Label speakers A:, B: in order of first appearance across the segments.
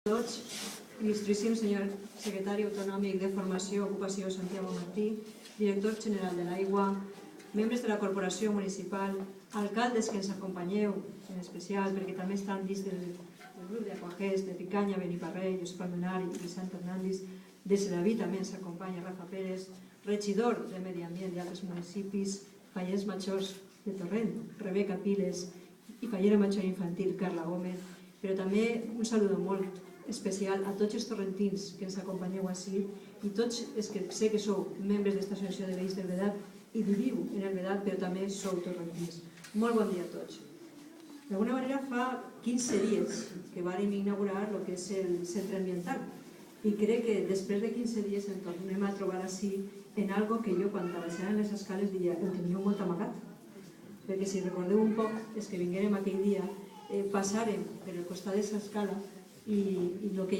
A: Tots, il·lustríssim senyor secretari autonòmic de Formació i Ocupació Santiago Martí, director general de l'Aigua, membres de la corporació municipal, alcaldes que ens acompanyeu, en especial perquè també estan dins del grup d'Aquagés, de Picanya, Beniparrell, Josep Almenari i Vicent Hernández, de Sedaví també ens acompanya Rafa Pérez, regidor de Medi Ambient i altres municipis, fallers majors de Torrent, Rebeca Piles i fallera major infantil Carla Gómez, però també un saludo molt especial a tots els torrentins que ens acompanyeu així i tots els que sé que sou membres d'esta associació de veïns del Vedat i viviu en el Vedat, però també sou torrentins. Molt bon dia a tots. D'alguna manera fa 15 dies que vàrem inaugurar el que és el centre ambiental i crec que després de 15 dies ens tornem a trobar així en algo que jo quan baixàvem les escales diria el teníeu molt amagat, perquè si recordeu un poc els que vinguérem aquell dia passàrem per el costat d'aquesta escala i el que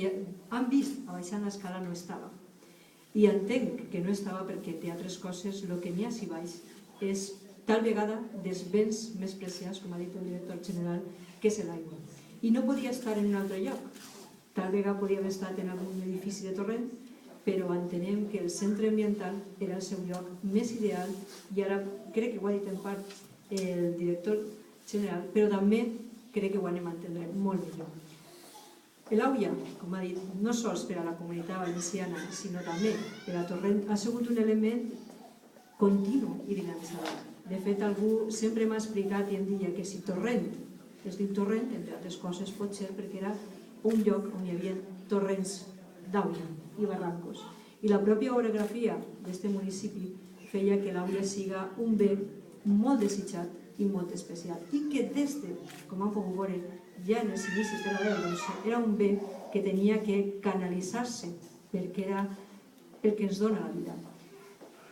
A: han vist a baixant l'escala no estava. I entenc que no estava perquè, entre altres coses, el que n'hi ha si baix és tal vegada dels béns més preciats, com ha dit el director general, que és l'aigua. I no podia estar en un altre lloc. Tal vegada podia haver estat en algun edifici de Torrent, però entenem que el centre ambiental era el seu lloc més ideal i ara crec que ho ha dit en part el director general, però també crec que ho anem a entendre molt millor. L'AUIA, com ha dit, no sols per a la comunitat valenciana, sinó també per a Torrent, ha sigut un element continu i dinamitzador. De fet, algú sempre m'ha explicat i em deia que si Torrent es diu Torrent, entre altres coses, pot ser perquè era un lloc on hi havia torrents d'AUIA i barrancos. I la pròpia orografia d'aquest municipi feia que l'AUIA siga un bé molt desitjat i molt especial. I que des de, com han pogut veure, ja en els inicis de la Bronze, era un bé que tenia que canalitzar-se perquè era el que ens dona la vida.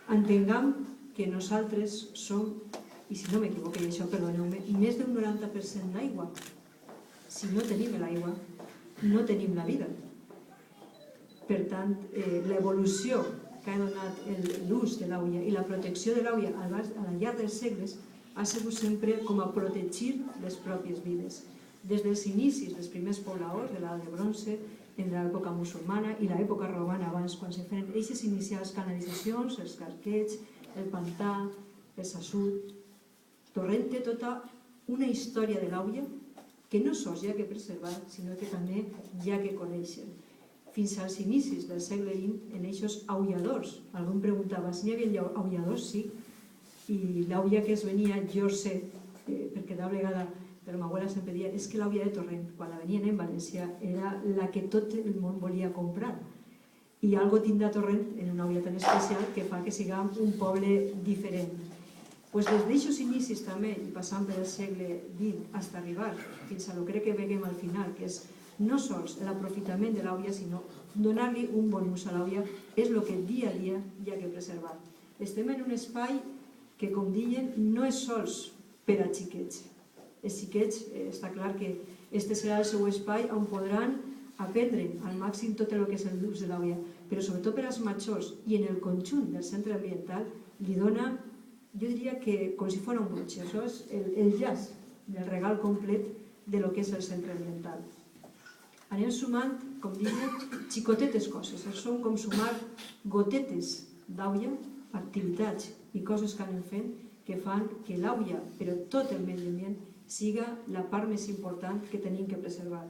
A: Entenguem que nosaltres som, i si no m'equivoco i això perdoneu-me, més d'un 90% d'aigua. Si no tenim l'aigua, no tenim la vida. Per tant, l'evolució que ha donat l'ús de l'AUIA i la protecció de l'AUIA al llarg dels segles ha sigut sempre com a protegir les pròpies vides. Des dels inicis dels primers pobladors de l'edat de bronze, en l'època musulmana i l'època romana abans, quan se feien eixes inicials canalitzacions, els carquets, el pantà, el sassut. Torrent té tota una història de l'AUIA que no sols hi ha que preservar, sinó que també hi ha que conèixer. Fins als inicis del segle XX, en eixos auiadors, algú em preguntava si hi havia auiadors, sí, i l'AUIA que es venia, jo sé, perquè de vegada però ma abuela sempre deia, és que l'AUIA de Torrent, quan la venien en València, era la que tot el món volia comprar. I algo tindrà Torrent en una AUIA tan especial que fa que siguem un poble diferent. Des d'aixos inicis també, i passant per el segle XX fins a arribar fins a lo que veiem al final, que és no sols l'aprofitament de l'AUIA, sinó donar-li un bon ús a l'AUIA, és el que dia a dia hi ha que preservar. Estem en un espai que, com diuen, no és sols per a xiquets. Els xiquets, està clar que este serà el seu espai on podran aprendre al màxim tot el que és l'ús de l'AUIA, però sobretot per als majors i en el conjunt del centre ambiental li dona, jo diria que com si fos un brotxe, això és el llaç del regal complet de lo que és el centre ambiental. Anem sumant, com diuen, xicotetes coses, són com sumar gotetes d'AUIA, activitats i coses que anem fent que fan que l'AUIA, però tot el medi ambient, siga la part més important que tenim que preservar.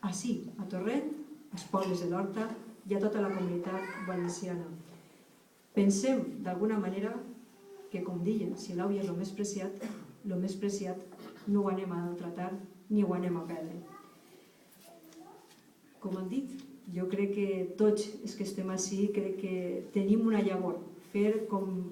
A: Així, a Torrent, als pobles de l'Horta i a tota la comunitat valenciana. Pensem, d'alguna manera, que, com diuen, si l'AUIA és el més preciat no ho anem a tratar ni ho anem a perdre. Com han dit, jo crec que tots els que estem així crec que tenim una llavor. Fer com,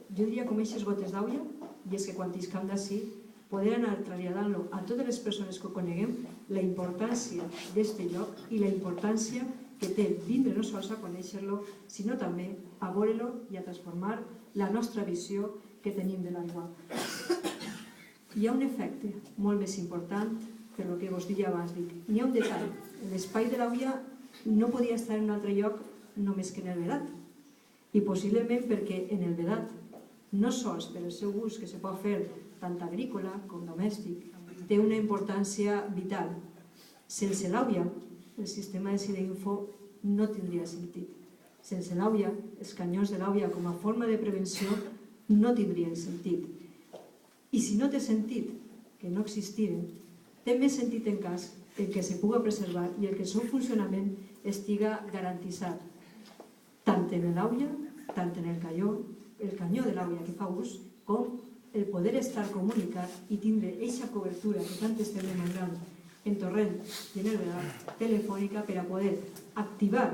A: jo diria com eixes gotes d'AUIA, i és que quan iscam d'ací poder anar traslladant-lo a totes les persones que ho coneguem la importància d'aquest lloc i la importància que té vindre no sols a conèixer-lo, sinó també a veure-lo i a transformar la nostra visió que tenim de l'aigua. Hi ha un efecte molt més important per el que vos deia abans. N'hi ha un detall. L'espai de l'AUIA no podia estar en un altre lloc només que en el Vedat. I possiblement perquè en el Vedat, no sols per el seu ús que se pot fer tant agrícola com domèstic, té una importància vital. Sense l'AUIA el sistema de Sideinfo no tindria sentit. Sense l'AUIA, els canyons de l'AUIA com a forma de prevenció no tindrien sentit. I si no té sentit que no existiren, té més sentit en cas en què se puga preservar i el que el seu funcionament estiga garantitzat, tant en l'AUIA, tant en el canyó de l'AUIA que fa ús, com el poder estar comunicat i tindre eixa cobertura que tant estem demanant en Torrent i en el Vedat telefònica per a poder activar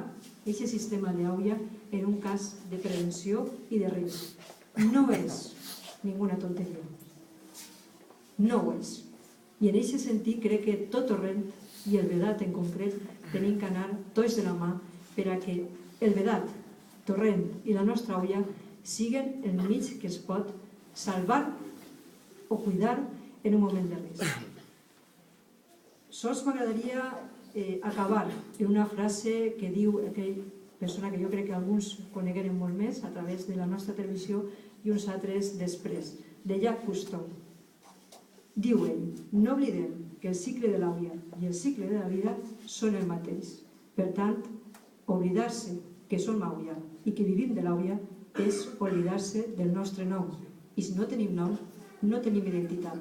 A: aquest sistema d'AUIA en un cas de prevenció i de risc. No és ninguna tonteria. No ho és. I en aquest sentit crec que tot Torrent i el Vedat en concret tenim que anar tots de la mà per a que el Vedat, Torrent i la nostra AUIA siguen el mig que es pot salvar o cuidar en un moment de risc. Sols m'agradaria acabar en una frase que diu aquella persona que jo crec que alguns conegueren molt més a través de la nostra televisió i uns altres després, de Jacques Cousteau. Diu ell, no oblidem que el cicle de l'AUIA i el cicle de la vida són el mateix. Per tant, oblidar-se que som AUIA i que vivim de l'AUIA és oblidar-se del nostre nom. I si no tenim nom, no tenim identitat.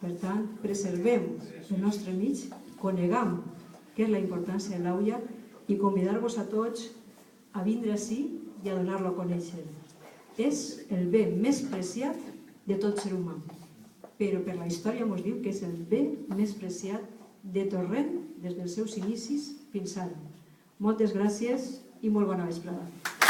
A: Per tant, preservem el nostre mig, coneguem què és la importància de l'AUIA i convidar-vos a tots a vindre ací i a donar-lo a conèixer. És el bé més preciat de tot ser humà, però per la història ens diu que és el bé més preciat de Torrent des dels seus inicis fins ara. Moltes gràcies i molt bona vesprada.